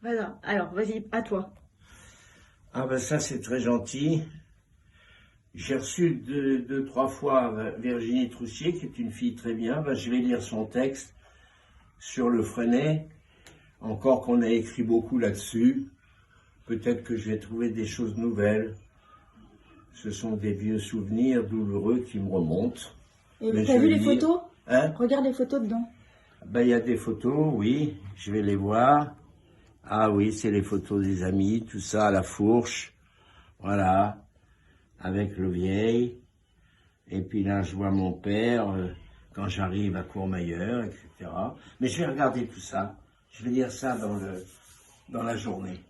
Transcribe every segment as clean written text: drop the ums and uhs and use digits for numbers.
Voilà. Alors, vas-y, à toi. Ah ben ça c'est très gentil. J'ai reçu deux, trois fois Virginie Troussier, qui est une fille très bien. Ben, je vais lire son texte sur le Freinet. Encore qu'on a écrit beaucoup là-dessus. Peut-être que je vais trouver des choses nouvelles. Ce sont des vieux souvenirs douloureux qui me remontent. Et Mais t'as je vu vais les le lire. photos? Hein? Regarde les photos dedans. Ben, il y a des photos, oui. Je vais les voir. Ah oui, c'est les photos des amis, tout ça à la fourche. Voilà. Avec le vieil. Et puis là, je vois mon père quand j'arrive à Courmayeur, etc. Mais je vais regarder tout ça. Je vais lire ça dans la journée.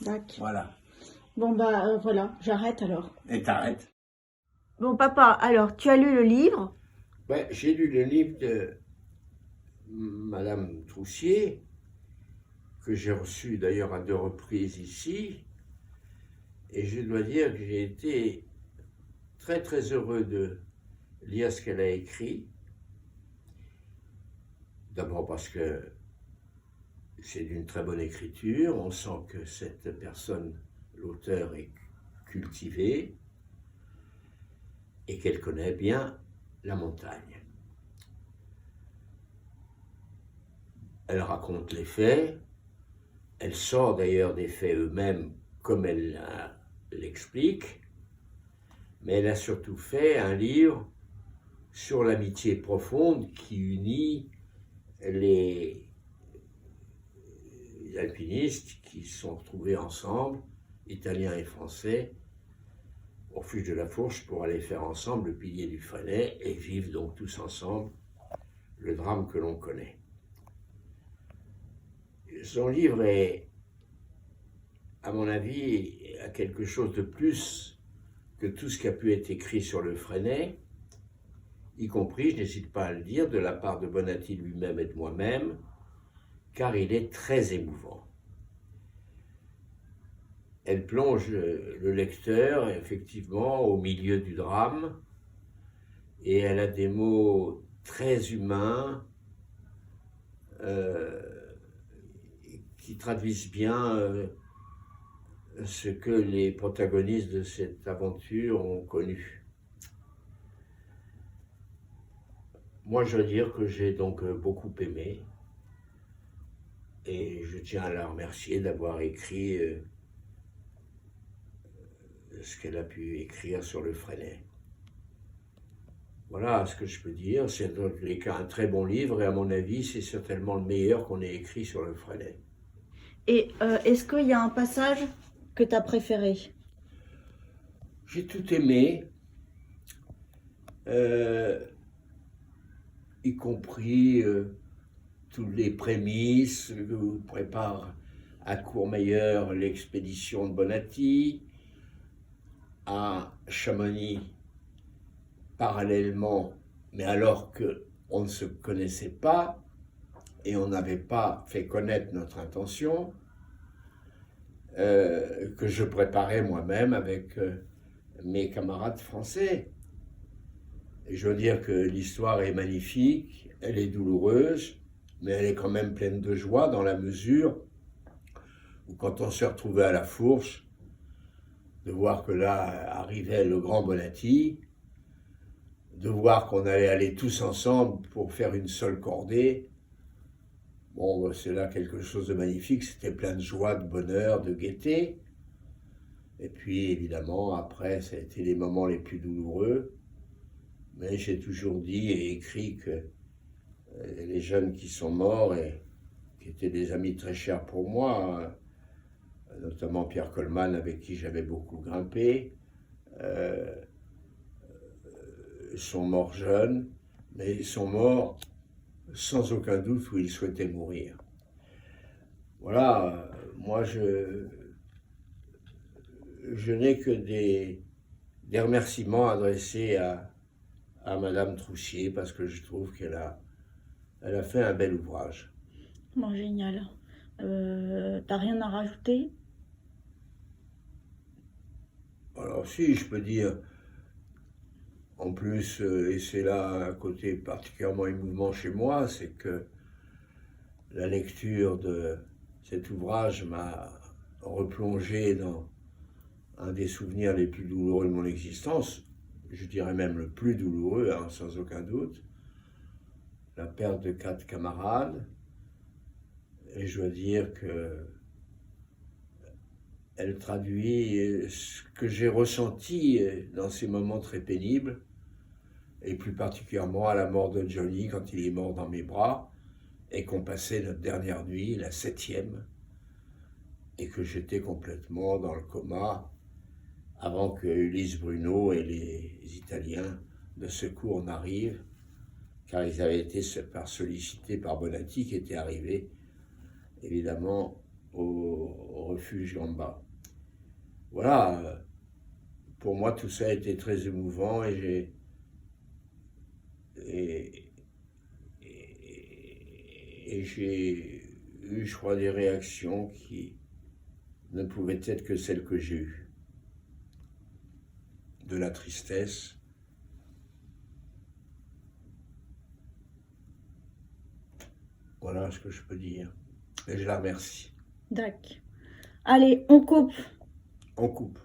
D'accord. Voilà. Bon, bah voilà, j'arrête alors. Et t'arrêtes. Bon, papa, alors, tu as lu le livre? Ouais, j'ai lu le livre de Madame Troussier, que j'ai reçu d'ailleurs à 2 reprises ici. Et je dois dire que j'ai été très très heureux de lire ce qu'elle a écrit. D'abord parce que c'est d'une très bonne écriture, on sent que cette personne, l'auteur, est cultivée et qu'elle connaît bien la montagne. Elle raconte les faits, elle sort d'ailleurs des faits eux-mêmes comme elle l'explique, mais elle a surtout fait un livre sur l'amitié profonde qui unit les alpinistes qui se sont retrouvés ensemble, italiens et français, au refuge de la Fourche pour aller faire ensemble le pilier du Freinet et vivre donc tous ensemble le drame que l'on connaît. Son livre est, à mon avis, a quelque chose de plus que tout ce qui a pu être écrit sur le Freinet, y compris, je n'hésite pas à le dire, de la part de Bonatti lui-même et de moi-même, car il est très émouvant. Elle plonge le lecteur, effectivement, au milieu du drame, et elle a des mots très humains qui traduisent bien ce que les protagonistes de cette aventure ont connu. Moi, je dois dire que j'ai donc beaucoup aimé, et je tiens à la remercier d'avoir écrit ce qu'elle a pu écrire sur le Freinet. Voilà ce que je peux dire. C'est dans tous les cas un très bon livre et à mon avis, c'est certainement le meilleur qu'on ait écrit sur le Freinet. Et est-ce qu'il y a un passage que tu as préféré? J'ai tout aimé, y compris toutes les prémices que vous prépare à Courmayeur l'expédition de Bonatti, à Chamonix parallèlement, mais alors qu'on ne se connaissait pas et on n'avait pas fait connaître notre intention, que je préparais moi-même avec mes camarades français. Et je veux dire que l'histoire est magnifique, elle est douloureuse, mais elle est quand même pleine de joie dans la mesure où quand on s'est retrouvé à la Fourche, de voir que là arrivait le grand Bonatti, de voir qu'on allait aller tous ensemble pour faire une seule cordée, bon, c'est là quelque chose de magnifique, c'était plein de joie, de bonheur, de gaieté. Et puis évidemment, après, ça a été les moments les plus douloureux, mais j'ai toujours dit et écrit que les jeunes qui sont morts et qui étaient des amis très chers pour moi, notamment Pierre Colman avec qui j'avais beaucoup grimpé, sont morts jeunes, mais ils sont morts sans aucun doute où ils souhaitaient mourir. Voilà, moi je n'ai que des remerciements adressés à Madame Troussier parce que je trouve elle a fait un bel ouvrage. Bon, génial. T'as rien à rajouter? Alors si, je peux dire, en plus, et c'est là un côté particulièrement émouvant chez moi, c'est que la lecture de Cet ouvrage m'a replongé dans un des souvenirs les plus douloureux de mon existence, je dirais même le plus douloureux, hein, sans aucun doute, la perte de 4 camarades. Et je dois dire que elle traduit ce que j'ai ressenti dans ces moments très pénibles, et plus particulièrement à la mort de Johnny quand il est mort dans mes bras, et qu'on passait notre dernière nuit, la 7e, et que j'étais complètement dans le coma avant que Ulysse Bruno et les Italiens de secours n'arrivent, car ils avaient été sollicités par Bonatti qui était arrivé, évidemment, au refuge Gamba. Voilà, pour moi tout ça a été très émouvant et j'ai eu, je crois, des réactions qui ne pouvaient être que celles que j'ai eues. De la tristesse. Voilà ce que je peux dire. Et je la remercie. D'accord. Allez, on coupe. On coupe.